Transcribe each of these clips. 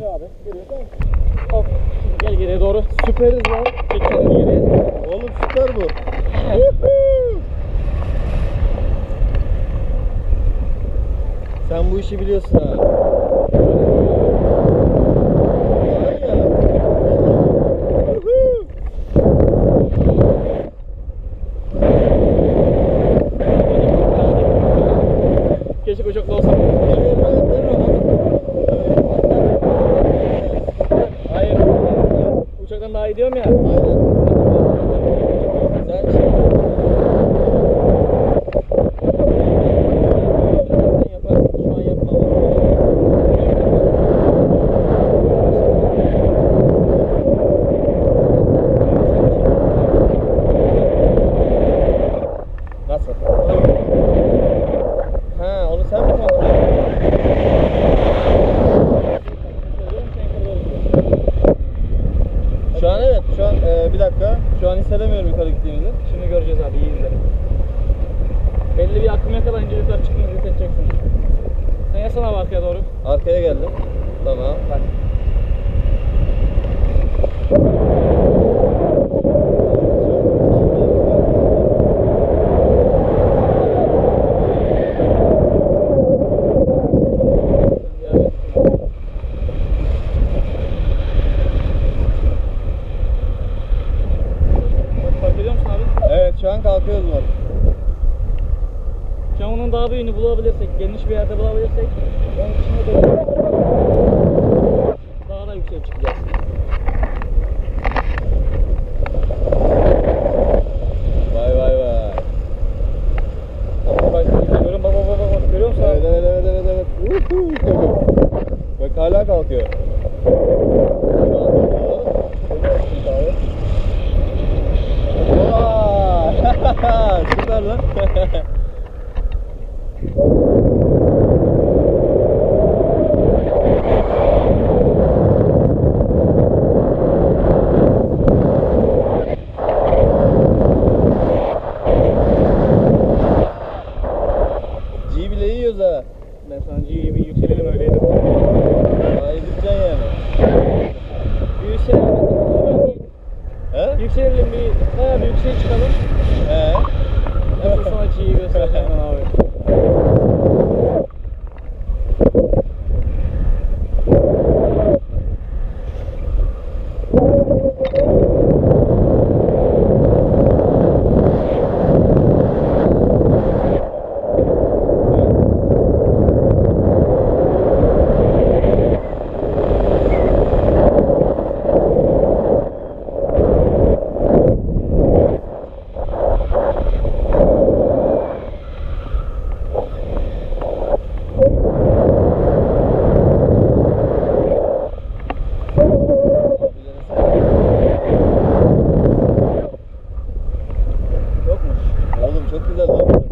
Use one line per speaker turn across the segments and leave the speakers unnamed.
Şimdi abi görüyorsun. Hop. Gel geriye doğru. Süperiz lan. Çek kendini geriye.
Oğlum süper bu. Sen bu işi biliyorsun ha.
Keşke uçakta olsam. Hayır. Uçaktan daha iyi diyorum ya.
Aynen. Sen şey yaparsın. Şu an yapma. Nasıl? Ha, onu sen mi kontrol ediyorsun? Şu an evet, şu an bir dakika. Şu an hissedemiyorum yukarı gittiğimizi.
Şimdi göreceğiz abi, iyi izle. Belli bir akım yakalayınca yukarı çıktığını hissedeceksin. Sen yasana abi arkaya doğru.
Arkaya geldim. Tamam.
Bak. Fark ediyor musun abi?
Evet, şu an kalkıyoruz bak.
Şu an onun daha büyüğünü bulabilirsek, geniş bir yerde bulabilirsek onun içinde de daha da yüksek çıkacağız.
Vay vay vay.
Bak görüyorum, bak görüyor musun abi?
Evet. Bak hala kalkıyor. Vay! Süper lan. G bile yiyoruz ha.
Ben sana G'yi bir yükselelim öyleydi.
Ay gideceksin yani.
Bir yükselelim mesela.
He?
Yükselelim, bir bayağı bir yükseğe çıkalım.
He.
Nasıl sana G'yi göstereceğim ben abi. Yokmuş.
Oğlum çok güzel lan burası.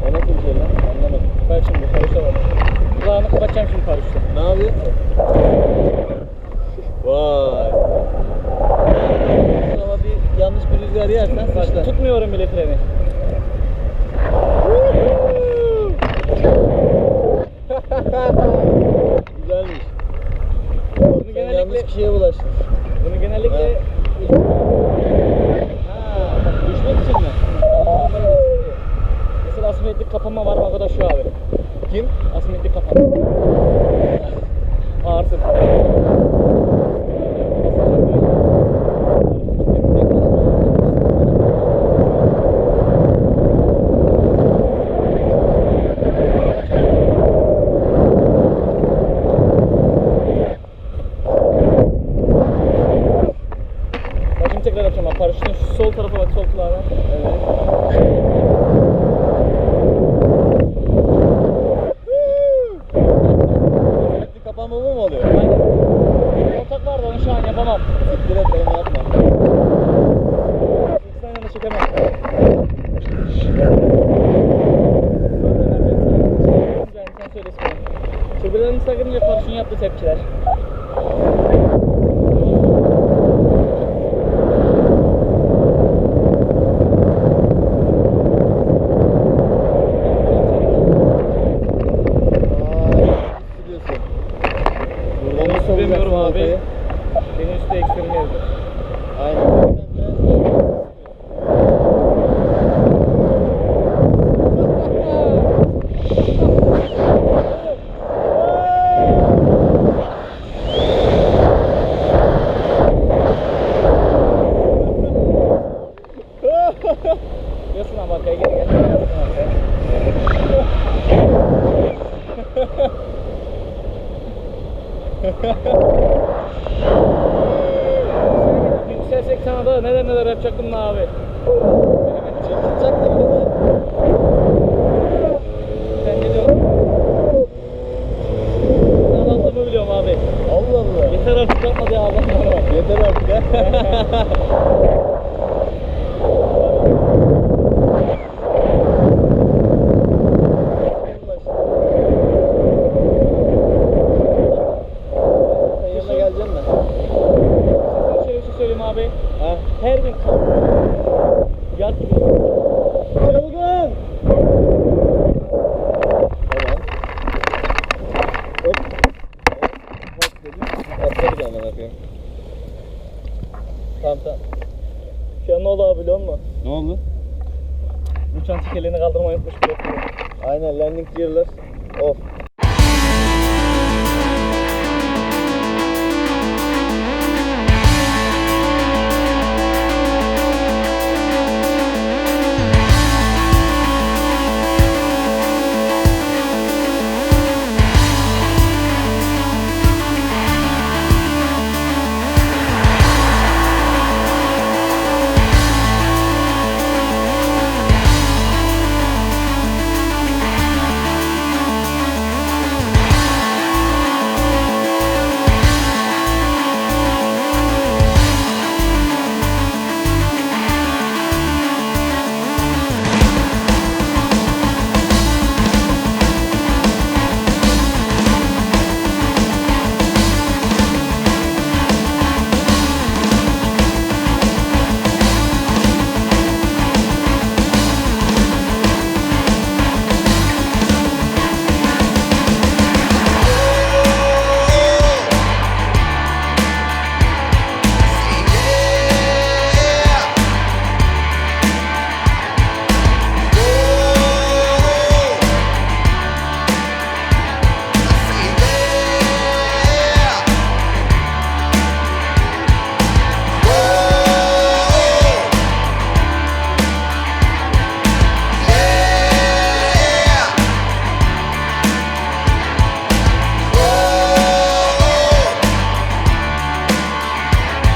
O nasıl bir şey lan? Anlamadım.
Bak şimdi paraşüte bak. Kulağını kapatacağım şimdi paraşütte.
Ne yapıyorsun? Vay. Ama bir yanlış bir rüzgar yersen sıçtın.
Bak tutmuyorum bile freni.
Güzelmiş.
Bunu
Sen
genellikle
yanlış kişiye bulaştın.
Bunu genellikle düşmek için mi? Mesela asimetrik kapanma var mı arkadaş şu abi?
Kim?
Asimetrik kapanma. Ağırsın. Bak şimdi tekrar yapacağım bak. Paraşütün şu sol tarafa bak, sol kulağa bak.
Sürekli kapanma mı oluyor?
Aynen. Tesla gidince paraşütün yaptığı tepkiler.
Buradan nasıl
Süremiyorum
olacaksın
abi.
ortayı?
Benim üstte ekstrem yerdir.
Aynen.
Yasın ama arkaya gel. Yasın arkaya. Yükselsek sana da neler yapacaktım lan abi.
Çıkacaktım bizi.
Sen ne diyorsun? Ben anlattığımı biliyorum abi.
Allah Allah.
Yeter artık yapma diye Allah'ım.
Yeter artık ya. Sen yanına geleceksin mi?
Sana şöyle bir şey söyleyeyim abi.
Ha?
Her gün kalk. Yat gibi.
Çılgın! Tamam. Hop. Hop dedim. Atladık hemen yapayım. Tamam tamam.
Şu an ne oldu abi biliyor musun?
Ne oldu?
Uçan tekerleğini kaldırmayı unutmuş pilot.
Aynen landing gear'lar off.